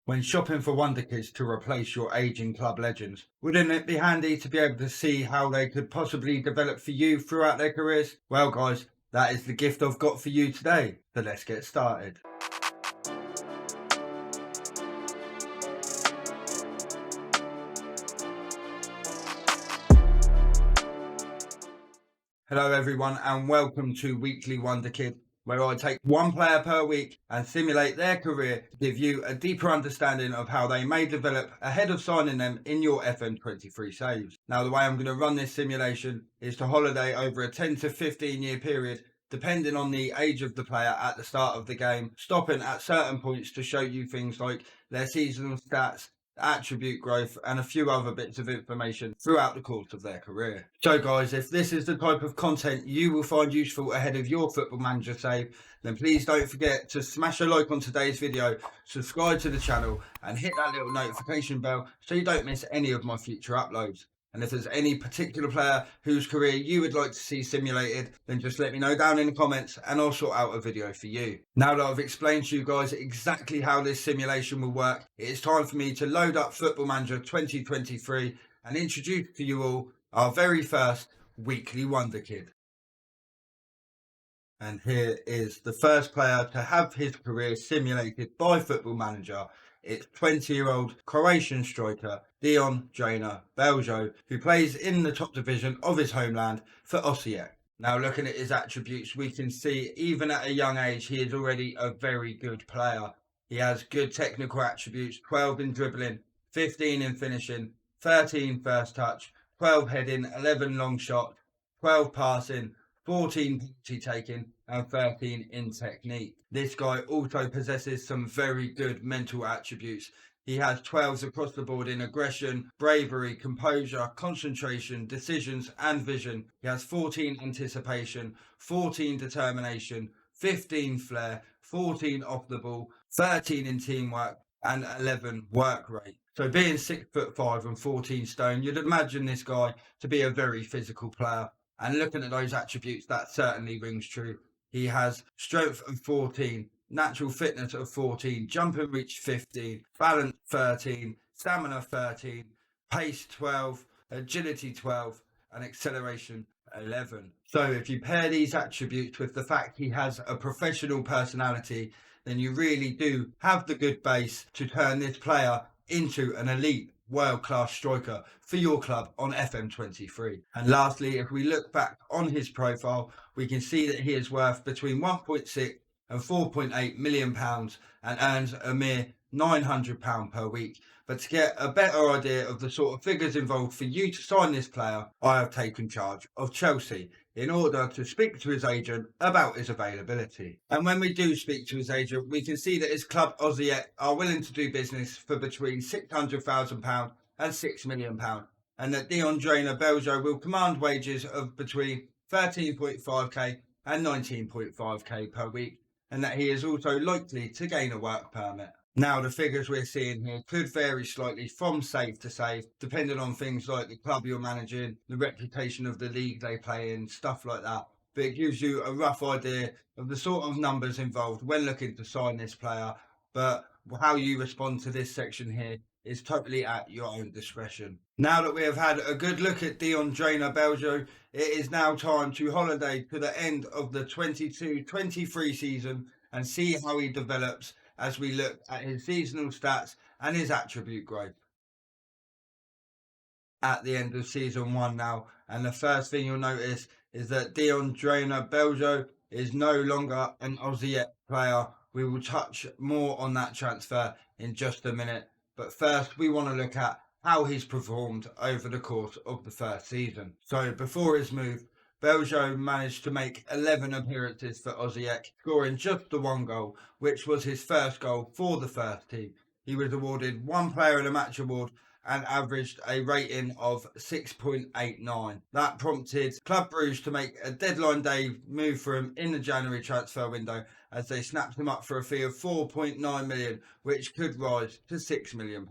When shopping for Wonderkids to replace your aging club legends, wouldn't it be handy to be able to see how they could possibly develop for you throughout their careers? Well, guys, that is the gift I've got for you today. So let's get started. Hello, everyone, and welcome to Weekly Wonderkid, where I take one player per week and simulate their career to give you a deeper understanding of how they may develop ahead of signing them in your FM23 saves. Now, the way I'm going to run this simulation is to holiday over a 10 to 15 year period, depending on the age of the player at the start of the game, stopping at certain points to show you things like their seasonal stats, attribute growth, and a few other bits of information throughout the course of their career. So guys, if this is the type of content you will find useful ahead of your Football Manager save, then please don't forget to smash a like on today's video, subscribe to the channel, and hit that little notification bell so you don't miss any of my future uploads. And if there's any particular player whose career you would like to see simulated, then just let me know down in the comments and I'll sort out a video for you. Now that I've explained to you guys exactly how this simulation will work, it is time for me to load up Football Manager 2023 and introduce to you all our very first Weekly Wonderkid. And here is the first player to have his career simulated by Football Manager. It's 20-year-old Croatian striker Dion Drena Beljo, who plays in the top division of his homeland for Osijek. Now, looking at his attributes, we can see even at a young age, he is already a very good player. He has good technical attributes, 12 in dribbling, 15 in finishing, 13 first touch, 12 heading, 11 long shot, 12 passing, 14 penalty taking, and 13 in technique. This guy also possesses some very good mental attributes. He has 12s across the board in aggression, bravery, composure, concentration, decisions, and vision. He has 14 anticipation, 14 determination, 15 flair, 14 off the ball, 13 in teamwork, and 11 work rate. So being 6'5" and 14 stone, you'd imagine this guy to be a very physical player. And looking at those attributes, that certainly rings true. He has strength of 14, natural fitness of 14, jump and reach 15, balance 13, stamina 13, pace 12, agility 12, and acceleration 11. So if you pair these attributes with the fact he has a professional personality, then you really do have the good base to turn this player into an elite world-class striker for your club on FM23. And lastly, if we look back on his profile, we can see that he is worth between 1.6 and 4.8 million pounds and earns a mere £900 per week. But to get a better idea of the sort of figures involved for you to sign this player, I have taken charge of Chelsea in order to speak to his agent about his availability. And when we do speak to his agent, we can see that his club Osijek are willing to do business for between £600,000 and £6 million, and that Dion Drena Beljo will command wages of between 13.5k and 19.5k per week, and that he is also likely to gain a work permit. Now, the figures we're seeing here could vary slightly from save to save, depending on things like the club you're managing, the reputation of the league they play in, stuff like that. But it gives you a rough idea of the sort of numbers involved when looking to sign this player. But how you respond to this section here is totally at your own discretion. Now that we have had a good look at Dion Drena Beljo, it is now time to holiday to the end of the 22-23 season and see how he develops as we look at his seasonal stats and his attribute growth. At the end of season 1 now, and the first thing you'll notice is that Dion Drena Beljo is no longer an Osijek player. We will touch more on that transfer in just a minute, but first we want to look at how he's performed over the course of the first season. So before his move, Beljo managed to make 11 appearances for Osijek, scoring just the 1 goal, which was his first goal for the first team. He was awarded 1 Player of the Match award and averaged a rating of 6.89. That prompted Club Brugge to make a deadline day move for him in the January transfer window, as they snapped him up for a fee of 4.9 million, which could rise to £6 million.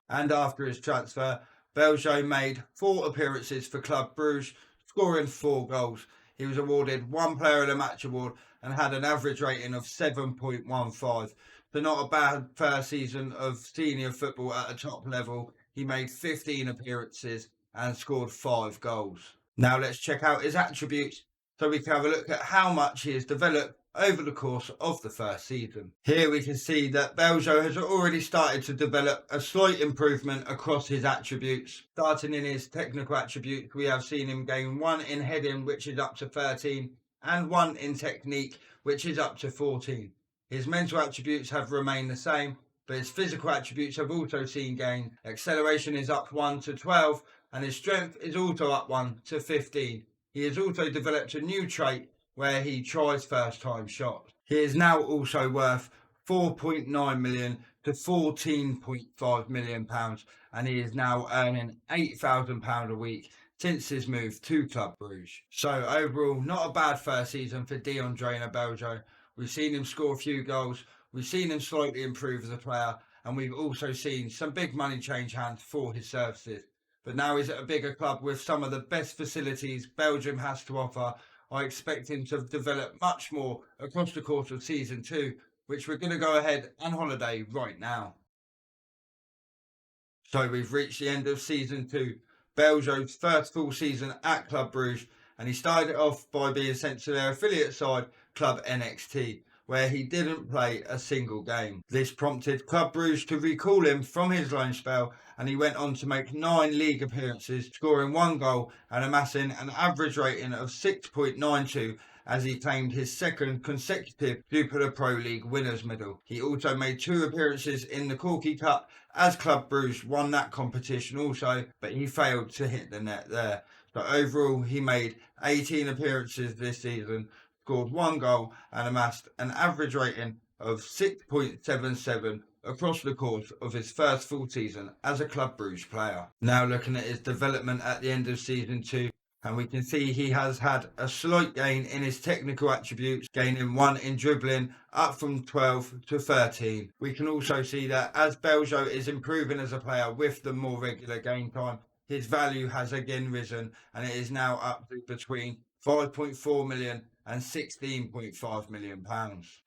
And after his transfer, Beljo made 4 appearances for Club Brugge, scoring 4 goals. He was awarded 1 Player of the Match award and had an average rating of 7.15. So So not a bad first season of senior football at a top level. He made 15 appearances and scored 5 goals. Now let's check out his attributes so we can have a look at how much he has developed over the course of the first season. Here we can see that Beljo has already started to develop a slight improvement across his attributes. Starting in his technical attributes, we have seen him gain 1 in heading, which is up to 13, and 1 in technique, which is up to 14. His mental attributes have remained the same, but his physical attributes have also seen gain. Acceleration is up 1 to 12, and his strength is also up 1 to 15. He has also developed a new trait where he tries first time shots. He is now also worth £4.9 million to £14.5 million, and he is now earning £8,000 a week since his move to Club Bruges. So overall, not a bad first season for Dion Drena Beljo. We've seen him score a few goals, we've seen him slightly improve as a player, and we've also seen some big money change hands for his services. But now he's at a bigger club with some of the best facilities Belgium has to offer. I expect him to develop much more across the course of season 2, which we're going to go ahead and holiday right now. So we've reached the end of season 2, Beljo's first full season at Club Bruges, and he started off by being sent to their affiliate side, Club NXT, where he didn't play a single game. This prompted Club Bruges to recall him from his loan spell, and he went on to make 9 league appearances, scoring 1 goal and amassing an average rating of 6.92 as he claimed his second consecutive Jupiler Pro League winners medal. He also made 2 appearances in the Corky Cup as Club Bruges won that competition also, but he failed to hit the net there. So overall, he made 18 appearances this season, scored 1 goal and amassed an average rating of 6.77 across the course of his first full season as a Club Bruges player. Now looking at his development at the end of season 2, and we can see he has had a slight gain in his technical attributes, gaining 1 in dribbling, up from 12 to 13. We can also see that as Beljo is improving as a player with the more regular game time, his value has again risen, and it is now up to between 5.4 million and £16.5 million.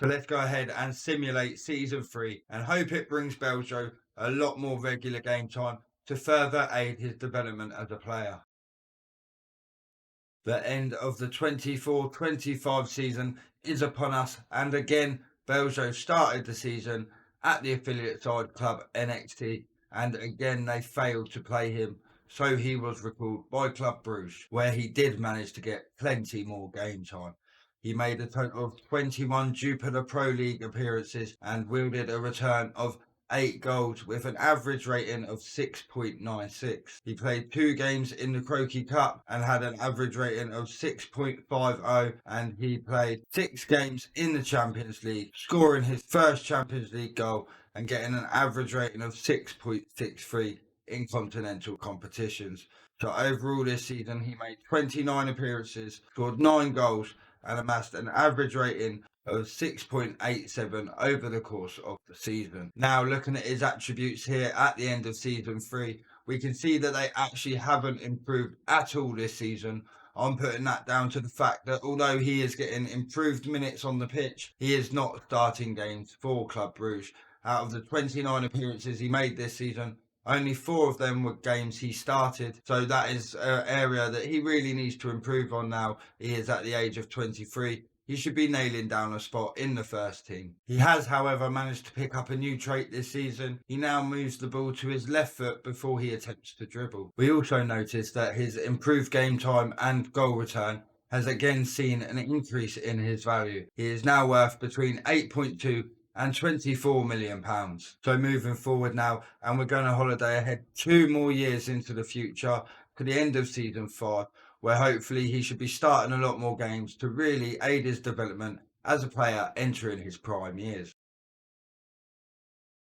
So let's go ahead and simulate season 3 and hope it brings Beljo a lot more regular game time to further aid his development as a player. The end of the 24-25 season is upon us, and again Beljo started the season at the affiliate side Club NXT, and again they failed to play him. So he was recalled by Club Bruges, where he did manage to get plenty more game time. He made a total of 21 Jupiler Pro League appearances and wielded a return of 8 goals with an average rating of 6.96. He played 2 games in the Croatia Cup and had an average rating of 6.50, and he played 6 games in the Champions League, scoring his first Champions League goal and getting an average rating of 6.63 in continental competitions. So overall this season he made 29 appearances, scored 9 goals and amassed an average rating of 6.87 over the course of the season. Now looking at his attributes here at the end of season 3, we can see that they actually haven't improved at all this season. I'm putting that down to the fact that although he is getting improved minutes on the pitch, he is not starting games for Club Bruges. Out of the 29 appearances he made this season, only 4 of them were games he started. So that is an area that he really needs to improve on now. He is at the age of 23. He should be nailing down a spot in the first team. He has, however, managed to pick up a new trait this season. He now moves the ball to his left foot before he attempts to dribble. We also noticed that his improved game time and goal return has again seen an increase in his value. He is now worth between 8.2 and £24 million. So moving forward now, and we're going to holiday ahead 2 more years into the future to the end of season 5, where hopefully he should be starting a lot more games to really aid his development as a player entering his prime years.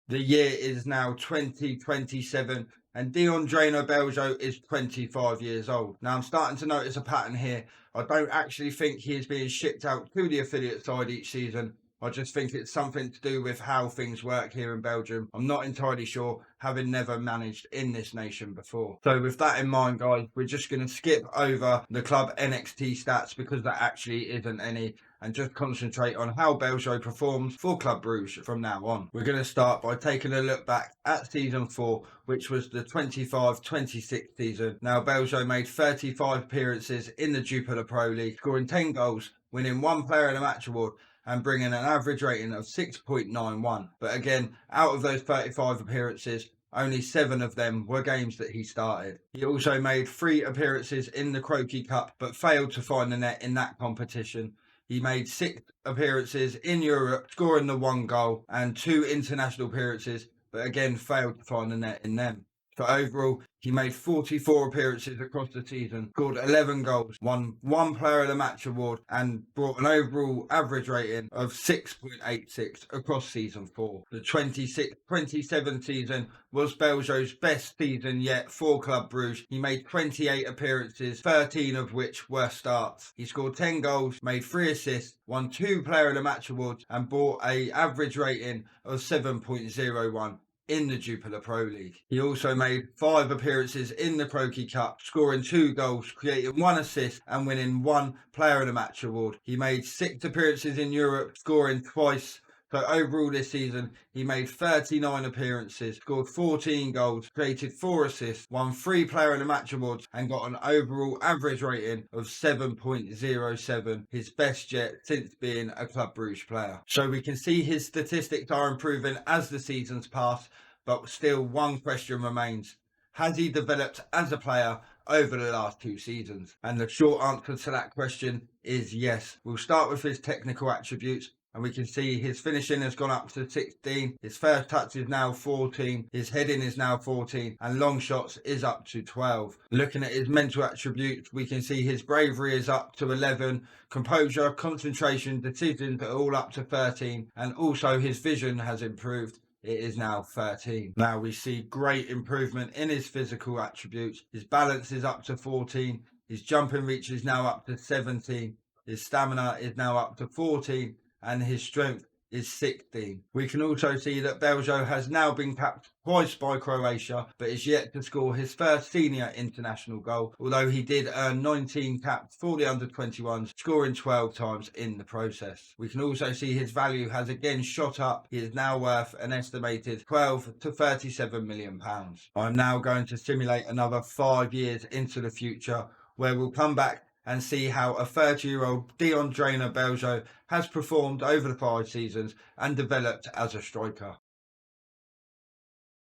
The year is now 2027 and Dion Drena Beljo is 25 years old. Now I'm starting to notice a pattern here. I don't actually think he is being shipped out to the affiliate side each season. I just think it's something to do with how things work here in Belgium. I'm not entirely sure, having never managed in this nation before. So with that in mind, guys, we're just going to skip over the club NXT stats because there actually isn't any, and just concentrate on how Beljo performs for Club Brugge from now on. We're going to start by taking a look back at season 4, which was the 25-26 season. Now, Beljo made 35 appearances in the Jupiler Pro League, scoring 10 goals, winning 1 Player of the Match award, and bringing an average rating of 6.91. But again, out of those 35 appearances, only 7 of them were games that he started. He also made 3 appearances in the Croatia Cup, but failed to find the net in that competition. He made 6 appearances in Europe, scoring the 1 goal, and 2 international appearances, but again failed to find the net in them. So overall, he made 44 appearances across the season, scored 11 goals, won 1 Player of the Match award, and brought an overall average rating of 6.86 across season 4. The 26-27 season was Beljo's best season yet for Club Brugge. He made 28 appearances, 13 of which were starts. He scored 10 goals, made 3 assists, won 2 Player of the Match awards, and brought an average rating of 7.01. in the Jupiler Pro League. He also made 5 appearances in the Croatia Cup, scoring 2 goals, creating 1 assist, and winning 1 Player of the Match award. He made 6 appearances in Europe, scoring twice. So overall this season, he made 39 appearances, scored 14 goals, created 4 assists, won 3 Player of the Match awards, and got an overall average rating of 7.07, his best yet since being a Club Brugge player. So we can see his statistics are improving as the seasons pass, but still one question remains. Has he developed as a player over the last 2 seasons? And the short answer to that question is yes. We'll start with his technical attributes. And we can see his finishing has gone up to 16. His first touch is now 14. His heading is now 14. And long shots is up to 12. Looking at his mental attributes, we can see his bravery is up to 11. Composure, concentration, decisions are all up to 13. And also his vision has improved. It is now 13. Now we see great improvement in his physical attributes. His balance is up to 14. His jumping reach is now up to 17. His stamina is now up to 14. And his strength is 16. We can also see that Beljo has now been capped twice by Croatia, but is yet to score his first senior international goal, although he did earn 19 caps for the under-21s, scoring 12 times in the process. We can also see his value has again shot up. He is now worth an estimated 12 to 37 million pounds. I'm now going to simulate another 5 years into the future, where we'll come back and see how a 30-year-old Dion Drena Beljo has performed over the 5 seasons and developed as a striker.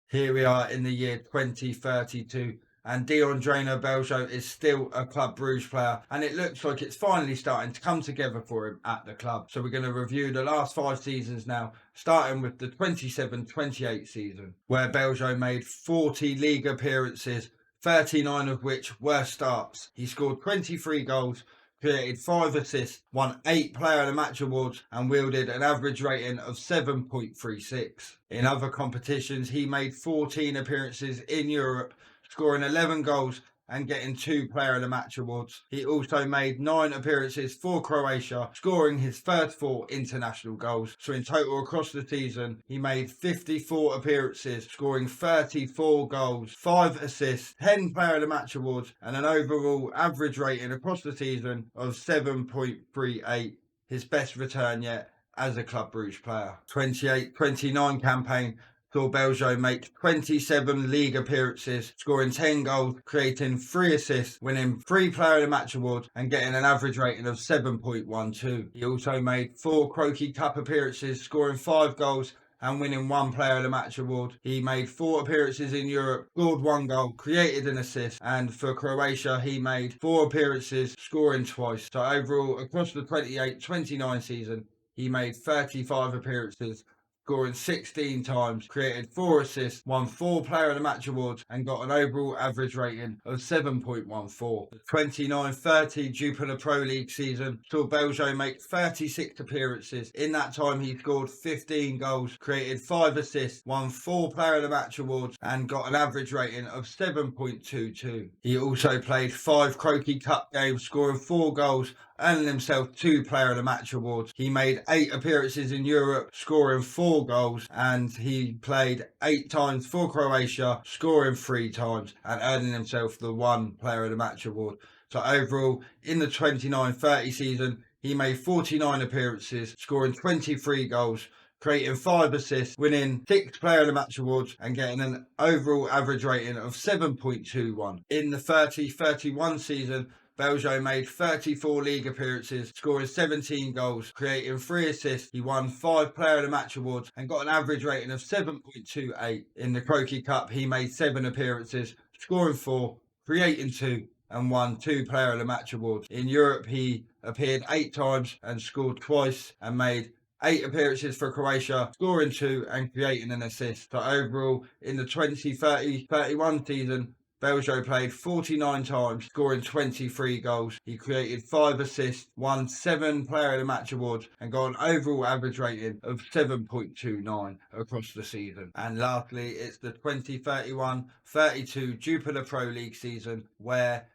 Here we are in the year 2032, and Dion Drena Beljo is still a Club Brugge player, and it looks like it's finally starting to come together for him at the club. So we're going to review the last 5 seasons now, starting with the 27-28 season, where Beljo made 40 league appearances, 39 of which were starts. He scored 23 goals, created 5 assists, won 8 Player of the Match awards, and wielded an average rating of 7.36. In other competitions, he made 14 appearances in Europe, scoring 11 goals and getting 2 Player of the Match awards. He also made 9 appearances for Croatia, scoring his first 4 international goals. So in total across the season, he made 54 appearances, scoring 34 goals, 5 assists, 10 Player of the Match awards, and an overall average rating across the season of 7.38, his best return yet as a Club Brugge player. 28-29 campaign saw Beljo make 27 league appearances, scoring 10 goals, creating 3 assists, winning 3 Player of the Match awards, and getting an average rating of 7.12. He also made 4 Croatia Cup appearances, scoring 5 goals and winning 1 Player of the Match award. He made 4 appearances in Europe, scored 1 goal, created an assist, and for Croatia he made 4 appearances, scoring twice. So overall, across the 28-29 season, he made 35 appearances, scoring 16 times, created 4 assists, won 4 Player of the Match awards, and got an overall average rating of 7.14. The 29-30 Jupiler Pro League season saw Beljo make 36 appearances. In that time, he scored 15 goals, created 5 assists, won 4 Player of the Match awards, and got an average rating of 7.22. He also played 5 Croatia Cup games, scoring 4 goals, earning himself 2 Player of the Match awards. He made 8 appearances in Europe, scoring 4 goals, and he played 8 times for Croatia, scoring 3 times and earning himself the 1 Player of the Match award. So overall, in the 29-30 season, he made 49 appearances, scoring 23 goals, creating 5 assists, winning 6 Player of the Match awards and getting an overall average rating of 7.21. In the 30-31 season, Beljo made 34 league appearances, scoring 17 goals, creating 3 assists. He won 5 Player of the Match awards and got an average rating of 7.28. In the Croatia Cup, he made 7 appearances, scoring 4, creating 2, and won 2 Player of the Match awards. In Europe, he appeared 8 times and scored twice and made 8 appearances for Croatia, scoring 2 and creating an assist. So overall, in the 20-30-31 season, Beljo played 49 times, scoring 23 goals. He created 5 assists, won 7 Player of the Match awards, and got an overall average rating of 7.29 across the season. And lastly, it's the 20-31-32 Jupiler Pro League season, where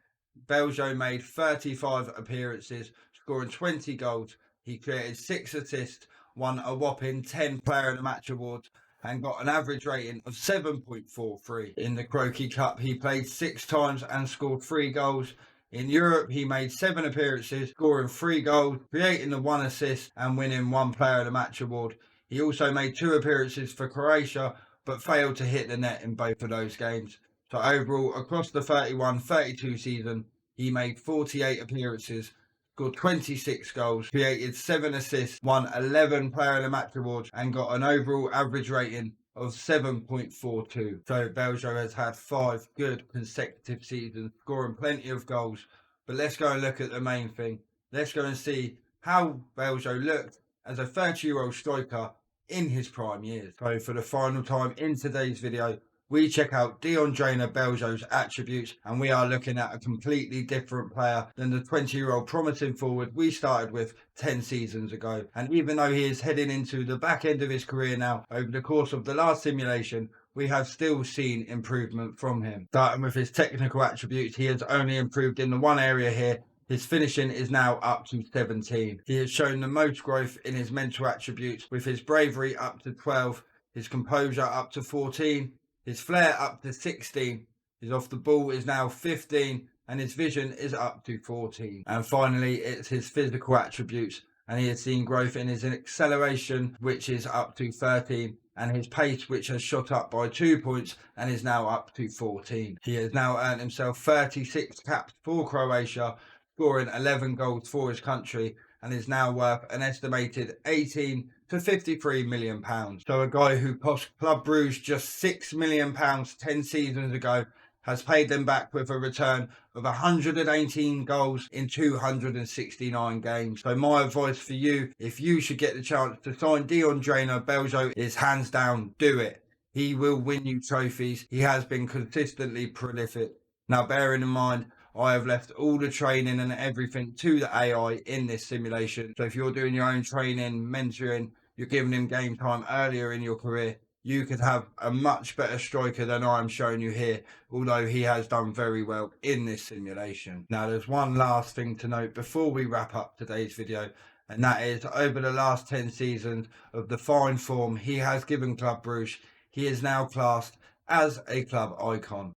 Beljo made 35 appearances, scoring 20 goals. He created 6 assists, won a whopping 10 Player of the Match awards, and got an average rating of 7.43. In the Croatia Cup, he played 6 times and scored 3 goals. In Europe, he made 7 appearances, scoring 3 goals, creating the 1 assist and winning 1 Player of the Match award. He also made 2 appearances for Croatia, but failed to hit the net in both of those games. So overall, across the 31-32 season, he made 48 appearances, scored 26 goals, created 7 assists, won 11 Player of the Match awards, and got an overall average rating of 7.42. So Beljo has had 5 good consecutive seasons, scoring plenty of goals. But let's go and look at the main thing. Let's go and see how Beljo looked as a 30-year-old striker in his prime years. So for the final time in today's video, we check out Dion Drena Beljo's attributes, and we are looking at a completely different player than the 20-year-old promising forward we started with 10 seasons ago. And even though he is heading into the back end of his career now, over the course of the last simulation, we have still seen improvement from him. Starting with his technical attributes, he has only improved in the one area here. His finishing is now up to 17. He has shown the most growth in his mental attributes, with his bravery up to 12, his composure up to 14, his flair up to 16, his off the ball is now 15, and his vision is up to 14. And finally, it's his physical attributes, and he has seen growth in his acceleration, which is up to 13, and his pace, which has shot up by 2 points and is now up to 14. He has now earned himself 36 caps for Croatia, scoring 11 goals for his country, and is now worth an estimated 18 to 53 million pounds. So a guy who cost Club Brugge just 6 million pounds 10 seasons ago has paid them back with a return of 118 goals in 269 games. So my advice for you, if you should get the chance to sign Dion Drena Beljo, is hands down, do it. He will win you trophies. He has been consistently prolific. Now, bearing in mind, I have left all the training and everything to the AI in this simulation. So if you're doing your own training, mentoring, you're giving him game time earlier in your career, you could have a much better striker than I am showing you here, although he has done very well in this simulation. Now, there's one last thing to note before we wrap up today's video, and that is over the last 10 seasons of the fine form he has given Club Brugge, he is now classed as a club icon.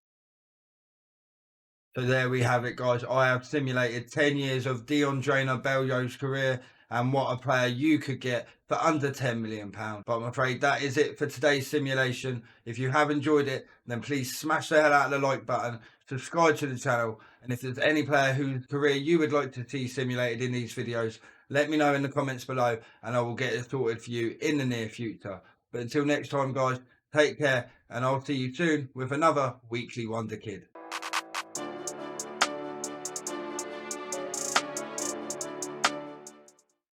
So there we have it, guys. I have simulated 10 years of Dion Drena Beljo's career and what a player you could get for under £10 million. But I'm afraid that is it for today's simulation. If you have enjoyed it, then please smash the hell out of the like button, subscribe to the channel, and if there's any player whose career you would like to see simulated in these videos, let me know in the comments below and I will get it sorted for you in the near future. But until next time, guys, take care, and I'll see you soon with another Weekly Wonder Kid.